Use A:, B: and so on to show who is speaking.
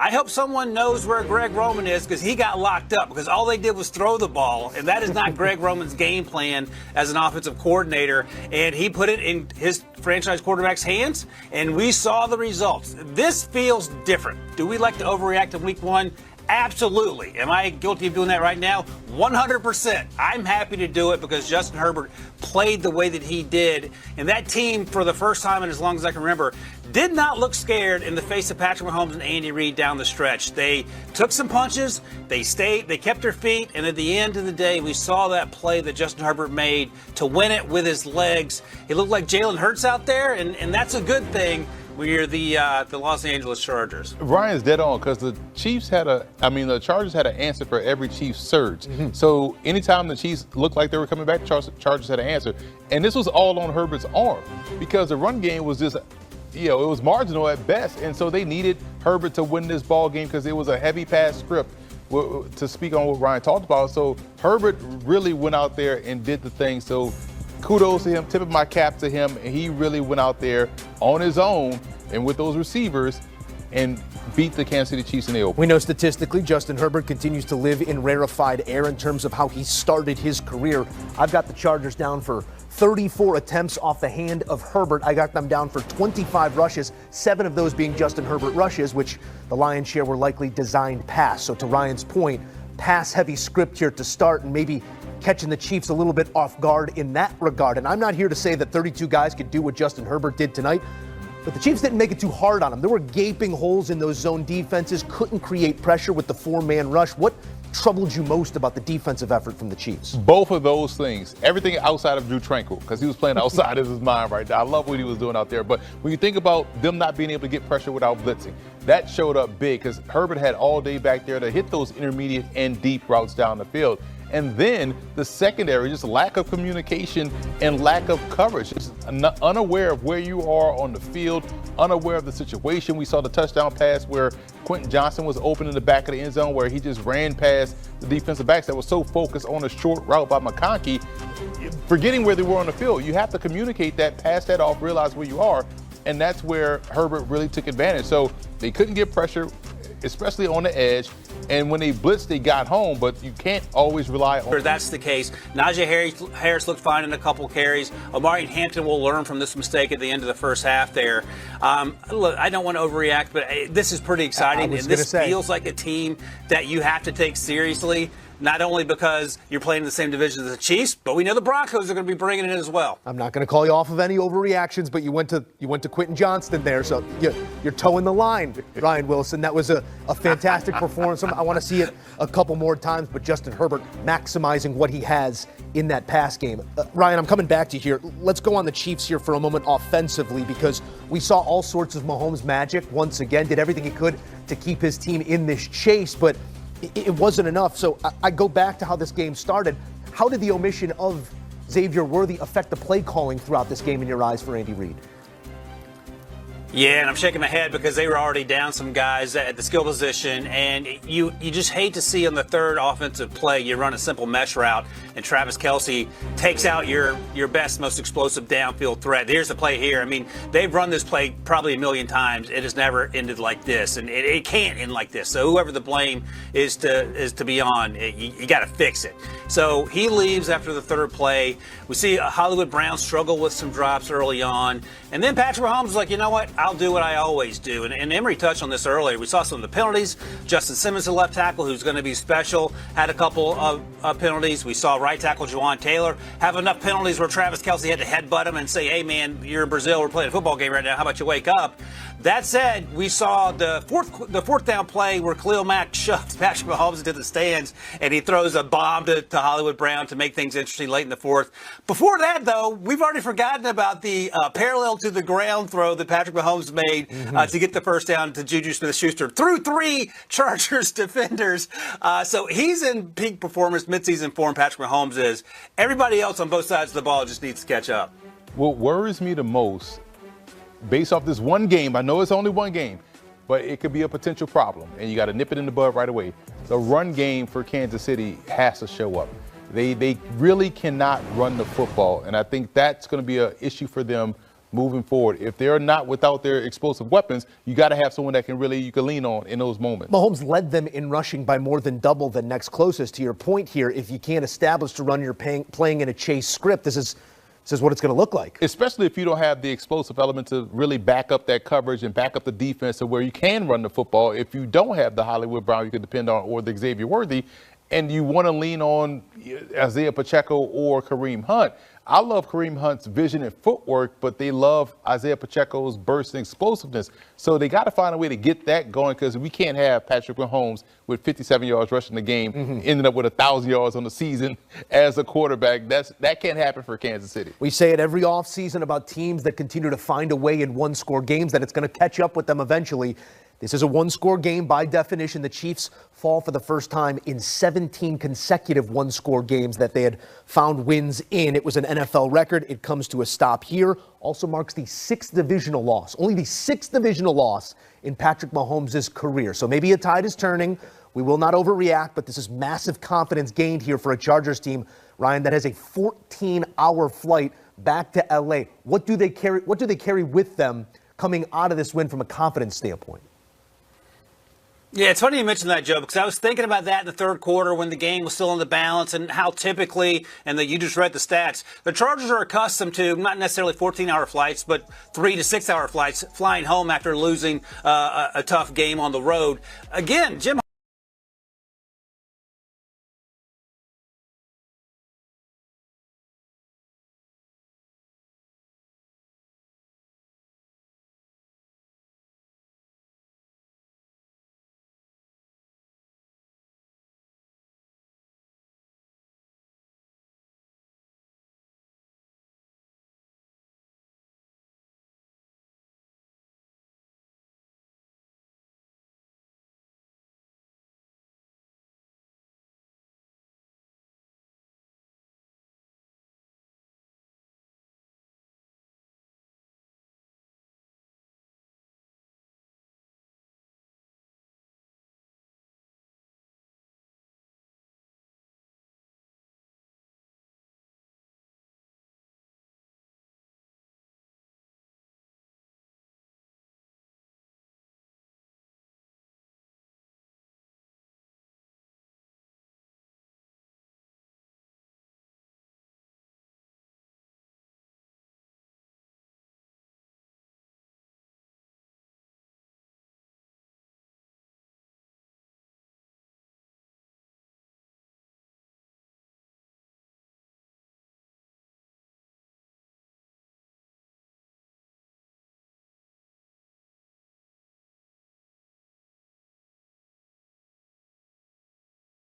A: I hope someone knows where Greg Roman is because he got locked up because all they did was throw the ball, and that is not Greg Roman's game plan as an offensive coordinator, and he put it in his franchise quarterback's hands, and we saw the results. This feels different. Do we like to overreact in week one? Absolutely. Am I guilty of doing that right now? 100%. I'm happy to do it because Justin Herbert played the way that he did. And that team, for the first time in as long as I can remember, did not look scared in the face of Patrick Mahomes and Andy Reid down the stretch. They took some punches, they kept their feet, and at the end of the day, we saw that play that Justin Herbert made to win it with his legs. He looked like Jalen Hurts out there, and that's a good thing. We're the Los Angeles Chargers.
B: Ryan's dead on because the Chargers had an answer for every Chiefs surge. So anytime the Chiefs looked like they were coming back, the Chargers had an answer. And this was all on Herbert's arm because the run game was just, it was marginal at best. And so they needed Herbert to win this ball game because it was a heavy pass script, to speak on what Ryan talked about. So Herbert really went out there and did the thing. So kudos to him, tipping my cap to him. And he really went out there on his own and with those receivers and beat the Kansas City Chiefs in the open.
C: We know statistically Justin Herbert continues to live in rarefied air in terms of how he started his career. I've got the Chargers down for 34 attempts off the hand of Herbert. I got them down for 25 rushes, 7 of those being Justin Herbert rushes, which the lion's share were likely designed pass. So to Ryan's point, pass-heavy script here to start and maybe catching the Chiefs a little bit off guard in that regard. And I'm not here to say that 32 guys could do what Justin Herbert did tonight, but the Chiefs didn't make it too hard on him. There were gaping holes in those zone defenses, couldn't create pressure with the 4-man rush. What troubled you most about the defensive effort from the Chiefs?
B: Both of those things. Everything outside of Drew Tranquill, because he was playing outside of his mind right now. I love what he was doing out there. But when you think about them not being able to get pressure without blitzing, that showed up big because Herbert had all day back there to hit those intermediate and deep routes down the field. And then the secondary, just lack of communication and lack of coverage. Just unaware of where you are on the field, unaware of the situation. We saw the touchdown pass where Quentin Johnson was open in the back of the end zone where he just ran past the defensive backs that was so focused on a short route by McConkey, forgetting where they were on the field. You have to communicate that, pass that off, realize where you are, and that's where Herbert really took advantage. So they couldn't get pressure, especially on the edge. And when they blitzed, they got home, but you can't always rely on.
A: That's the case. Najee Harris looked fine in a couple carries. Omari Hampton will learn from this mistake at the end of the first half there. Look, I don't want to overreact, but this is pretty exciting. And this feels like a team that you have to take seriously. Not only because you're playing in the same division as the Chiefs, but we know the Broncos are going to be bringing it in as well.
C: I'm not going to call you off of any overreactions, but you went to Quentin Johnston there, so you're towing the line, Ryan Wilson. That was a fantastic performance. I want to see it a couple more times, but Justin Herbert maximizing what he has in that pass game. Ryan, I'm coming back to you here. Let's go on the Chiefs here for a moment offensively because we saw all sorts of Mahomes magic once again, did everything he could to keep his team in this chase, but it wasn't enough. So I go back to how this game started. How did the omission of Xavier Worthy affect the play calling throughout this game in your eyes for Andy Reid?
A: Yeah, and I'm shaking my head because they were already down some guys at the skill position, and you just hate to see on the third offensive play you run a simple mesh route, and Travis Kelce takes out your best, most explosive downfield threat. Here's the play here. I mean, they've run this play probably a million times. It has never ended like this, and it can't end like this. So whoever the blame is to be on, you got to fix it. So he leaves after the third play. We see Hollywood Brown struggle with some drops early on, and then Patrick Mahomes is like, you know what? I'll do what I always do. And Emery touched on this earlier. We saw some of the penalties. Justin Simmons, the left tackle, who's going to be special, had a couple of penalties. We saw right tackle Juwan Taylor have enough penalties where Travis Kelce had to headbutt him and say, hey, man, you're in Brazil. We're playing a football game right now. How about you wake up? That said, we saw the fourth down play where Khalil Mack shoved Patrick Mahomes into the stands, and he throws a bomb to Hollywood Brown to make things interesting late in the fourth. Before that, though, we've already forgotten about the parallel to the ground throw that Patrick Mahomes made to get the first down to Juju Smith-Schuster through 3 Chargers defenders. So he's in peak performance, midseason form, Patrick Mahomes is. Everybody else on both sides of the ball just needs to catch up.
B: What worries me the most, based off this one game, I know it's only one game, but it could be a potential problem, and you got to nip it in the bud right away. The run game for Kansas City has to show up. They really cannot run the football, and I think that's going to be an issue for them moving forward. If they're not without their explosive weapons, you got to have someone that you can lean on in those moments.
C: Mahomes led them in rushing by more than double the next closest. To your point here, if you can't establish to run, you're playing in a chase script. This is what it's going to look like.
B: Especially if you don't have the explosive element to really back up that coverage and back up the defense to where you can run the football. If you don't have the Hollywood Brown you can depend on or the Xavier Worthy, and you want to lean on Isaiah Pacheco or Kareem Hunt. I love Kareem Hunt's vision and footwork, but they love Isaiah Pacheco's burst and explosiveness. So they got to find a way to get that going, because we can't have Patrick Mahomes with 57 yards rushing the game, ending up with 1,000 yards on the season as a quarterback. That can't happen for Kansas City.
C: We say it every offseason about teams that continue to find a way in one-score games, that it's going to catch up with them eventually. This is a one-score game by definition. The Chiefs fall for the first time in 17 consecutive one-score games that they had found wins in. It was an NFL record. It comes to a stop here. Also marks the 6th divisional loss, only the 6th divisional loss in Patrick Mahomes' career. So maybe a tide is turning. We will not overreact, but this is massive confidence gained here for a Chargers team, Ryan, that has a 14-hour flight back to L.A. What do they carry with them coming out of this win from a confidence standpoint?
A: Yeah, it's funny you mentioned that, Joe, because I was thinking about that in the third quarter when the game was still in the balance, and how typically, and that you just read the stats, the Chargers are accustomed to not necessarily 14-hour flights, but 3 to 6 hour flights, flying home after losing a tough game on the road. Again, Jim